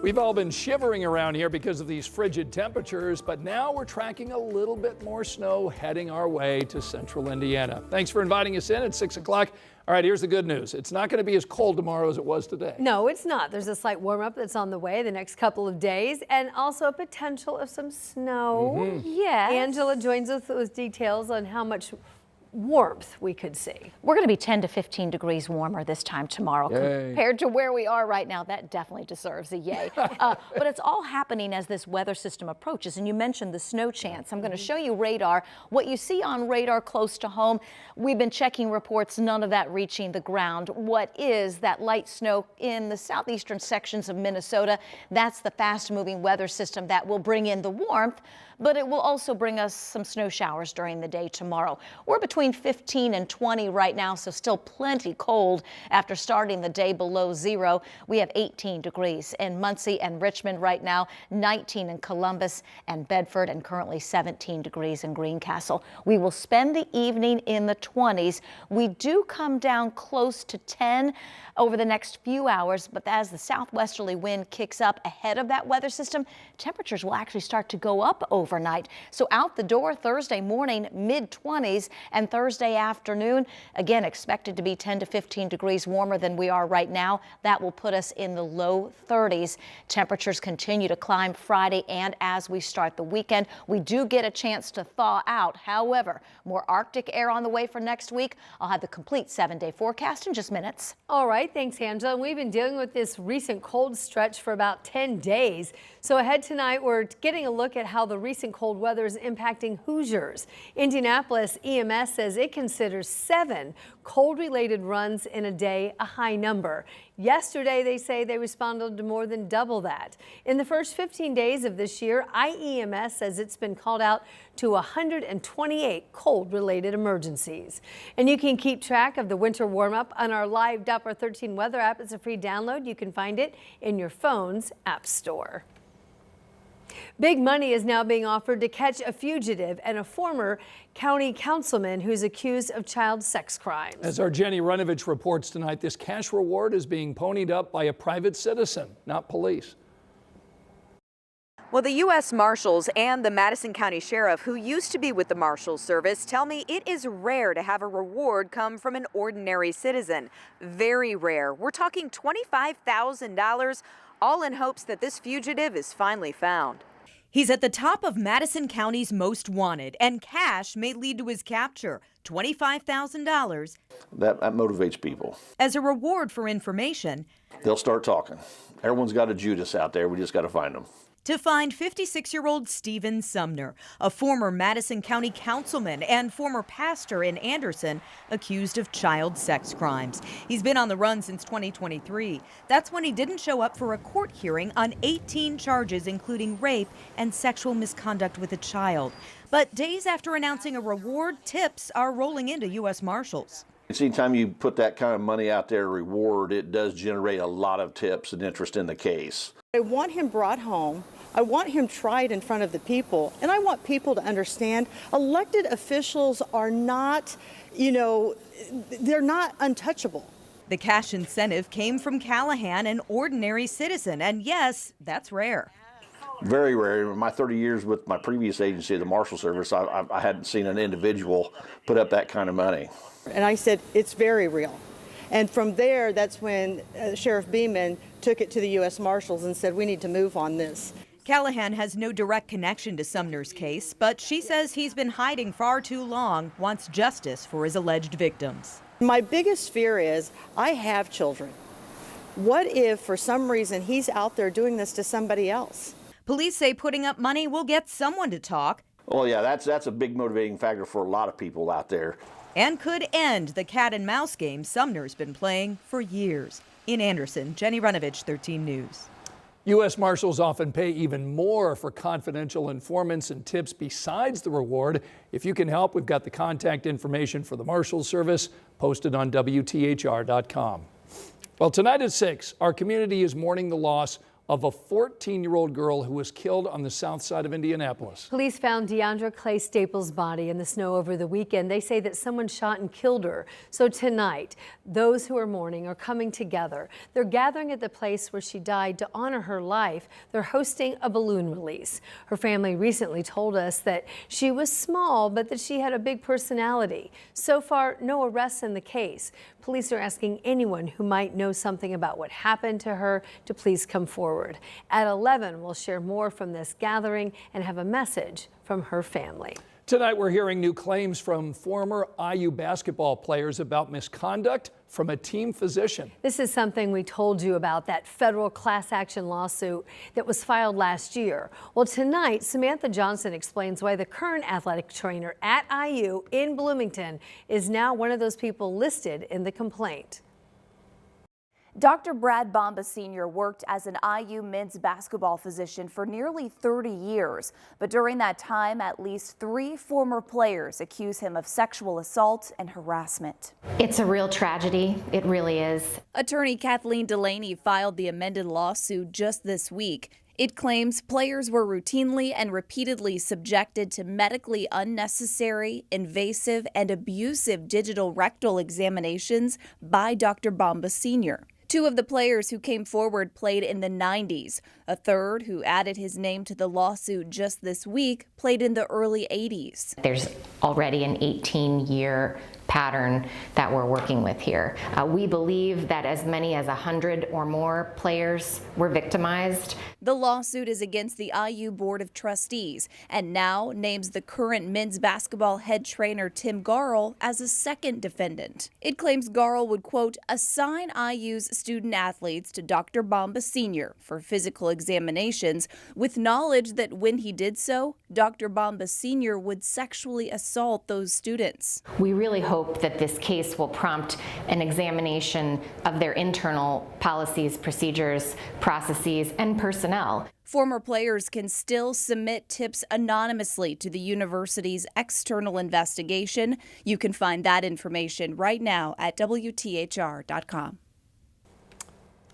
We've all been shivering around here because of these frigid temperatures, but now we're tracking a little bit more snow heading our way to central Indiana. Thanks for inviting us in at 6 o'clock. All right, here's the good news. It's not going to be as cold tomorrow as it was today. No, it's not. There's a slight warm up that's on the way the next couple of days, and also a potential of some snow. Yes. Angela joins us with details on how much warmth we could see. We're going to be 10 to 15 degrees warmer this time tomorrow compared to where we are right now. That definitely deserves a yay. But it's all happening as this weather system approaches. And you mentioned the snow chance. I'm going to show you radar. What you see on radar close to home, we've been checking reports, none of that reaching the ground. What is that light snow in the southeastern sections of Minnesota? That's the fast moving weather system that will bring in the warmth, but it will also bring us some snow showers during the day tomorrow. We're between 15 and 20 right now, so still plenty cold after starting the day below zero. We have 18 degrees in Muncie and Richmond right now, 19 in Columbus and Bedford, and currently 17 degrees in Greencastle. We will spend the evening in the 20s. We do come down close to 10 over the next few hours, but as the southwesterly wind kicks up ahead of that weather system, temperatures will actually start to go up overnight. So out the door Thursday morning, mid-20s, and Thursday afternoon, again expected to be 10 to 15 degrees warmer than we are right now. That will put us in the low 30s. Temperatures continue to climb Friday, and as we start the weekend, we do get a chance to thaw out. However, more Arctic air on the way for next week. I'll have the complete 7-day forecast in just minutes. All right, thanks, Angela. We've been dealing with this recent cold stretch for about 10 days. So ahead tonight, we're getting a look at how the recent cold weather is impacting Hoosiers. Indianapolis EMS says it considers 7 cold-related runs in a day a high number. Yesterday, they say they responded to more than double that. In the first 15 days of this year, IEMS says it's been called out to 128 cold-related emergencies. And you can keep track of the winter warm-up on our live Doppler 13 weather app. It's a free download. You can find it in your phone's app store. Big money is now being offered to catch a fugitive and a former county councilman who's accused of child sex crimes. As our Jenny Runovich reports tonight, this cash reward is being ponied up by a private citizen, not police. Well, the U.S. Marshals and the Madison County Sheriff, who used to be with the Marshals Service, tell me it is rare to have a reward come from an ordinary citizen. Very rare. We're talking $25,000, all in hopes that this fugitive is finally found. He's at the top of Madison County's most wanted, and cash may lead to his capture, $25,000. That motivates people. As a reward for information. They'll start talking. Everyone's got a Judas out there. We just got to find them. To find 56-year-old Stephen Sumner, a former Madison County councilman and former pastor in Anderson, accused of child sex crimes. He's been on the run since 2023. That's when he didn't show up for a court hearing on 18 charges, including rape and sexual misconduct with a child. But days after announcing a reward, tips are rolling into U.S. Marshals. Anytime you put that kind of money out there, reward, it does generate a lot of tips and interest in the case. I want him brought home. I want him tried in front of the people, and I want people to understand elected officials are not, they're not untouchable. The cash incentive came from Callahan, an ordinary citizen, and yes, that's rare. Very rare. In my 30 years with my previous agency, the Marshal Service, I hadn't seen an individual put up that kind of money. And I said, it's very real. And from there, that's when Sheriff Beeman took it to the U.S. Marshals and said, we need to move on this. Callahan has no direct connection to Sumner's case, but she says he's been hiding far too long, wants justice for his alleged victims. My biggest fear is I have children. What if, for some reason, he's out there doing this to somebody else? Police say putting up money will get someone to talk. Well, yeah, that's a big motivating factor for a lot of people out there. And could end the cat and mouse game Sumner's been playing for years. In Anderson, Jenny Runovich, 13 News. U.S. Marshals often pay even more for confidential informants and tips besides the reward. If you can help, we've got the contact information for the Marshals Service posted on WTHR.com. Well, tonight at 6, our community is mourning the loss of a 14-year-old girl who was killed on the south side of Indianapolis. Police found DeAndre Clay Staples' body in the snow over the weekend. They say that someone shot and killed her. So tonight, those who are mourning are coming together. They're gathering at the place where she died to honor her life. They're hosting a balloon release. Her family recently told us that she was small, but that she had a big personality. So far, no arrests in the case. Police are asking anyone who might know something about what happened to her to please come forward. At 11, we'll share more from this gathering and have a message from her family. Tonight, we're hearing new claims from former IU basketball players about misconduct from a team physician. This is something we told you about, that federal class action lawsuit that was filed last year. Well, tonight, Samantha Johnson explains why the current athletic trainer at IU in Bloomington is now one of those people listed in the complaint. Dr. Brad Bomba Sr. worked as an IU men's basketball physician for nearly 30 years. But during that time, at least 3 former players accuse him of sexual assault and harassment. It's a real tragedy. It really is. Attorney Kathleen Delaney filed the amended lawsuit just this week. It claims players were routinely and repeatedly subjected to medically unnecessary, invasive, and abusive digital rectal examinations by Dr. Bomba Sr. 2 of the players who came forward played in the 90s. A third, who added his name to the lawsuit just this week, played in the early 80s. There's already an 18-year pattern that we're working with here. We believe that as many as 100 or more players were victimized. The lawsuit is against the IU Board of Trustees and now names the current men's basketball head trainer Tim Garl as a second defendant. It claims Garl would, quote, assign IU's student athletes to Dr. Bomba Sr. for physical examinations with knowledge that when he did so, Dr. Bomba Sr. would sexually assault those students. We really hope that this case will prompt an examination of their internal policies, procedures, processes, and personnel. Former players can still submit tips anonymously to the university's external investigation. You can find that information right now at WTHR.com.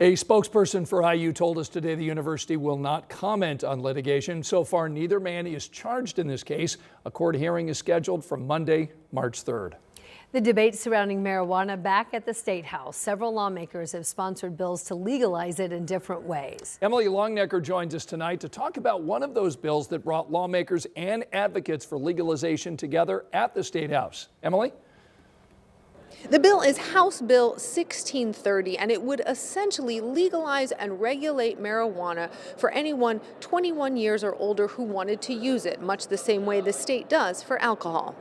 A spokesperson for IU told us today the university will not comment on litigation. So far, neither man is charged in this case. A court hearing is scheduled for Monday, March 3rd. The debate surrounding marijuana back at the State House. Several lawmakers have sponsored bills to legalize it in different ways. Emily Longnecker joins us tonight to talk about one of those bills that brought lawmakers and advocates for legalization together at the State House. Emily? The bill is House Bill 1630, and it would essentially legalize and regulate marijuana for anyone 21 years or older who wanted to use it, much the same way the state does for alcohol.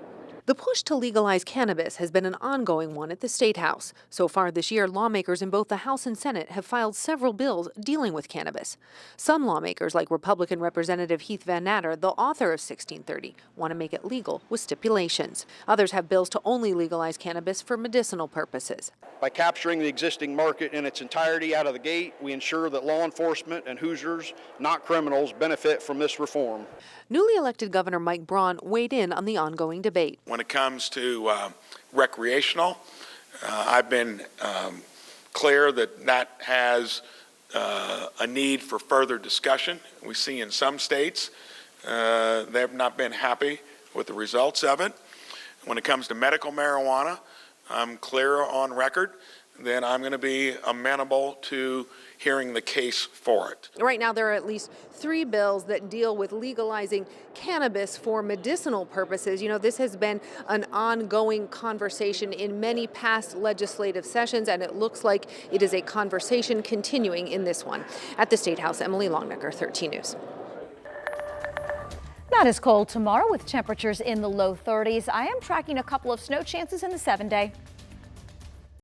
The push to legalize cannabis has been an ongoing one at the State House. So far this year, lawmakers in both the House and Senate have filed several bills dealing with cannabis. Some lawmakers, like Republican Representative Heath Van Natter, the author of 1630, want to make it legal with stipulations. Others have bills to only legalize cannabis for medicinal purposes. By capturing the existing market in its entirety out of the gate, we ensure that law enforcement and Hoosiers, not criminals, benefit from this reform. Newly elected Governor Mike Braun weighed in on the ongoing debate. When it comes to recreational, I've been clear that that has a need for further discussion. We see in some states they have not been happy with the results of it. When it comes to medical marijuana, I'm clear on record that I'm going to be amenable to hearing the case for it. Right now, there are at least 3 bills that deal with legalizing cannabis for medicinal purposes. You know, this has been an ongoing conversation in many past legislative sessions, and it looks like it is a conversation continuing in this one. At the State House, Emily Longnecker, 13 News. Not as cold tomorrow with temperatures in the low 30s. I am tracking a couple of snow chances in the 7-day.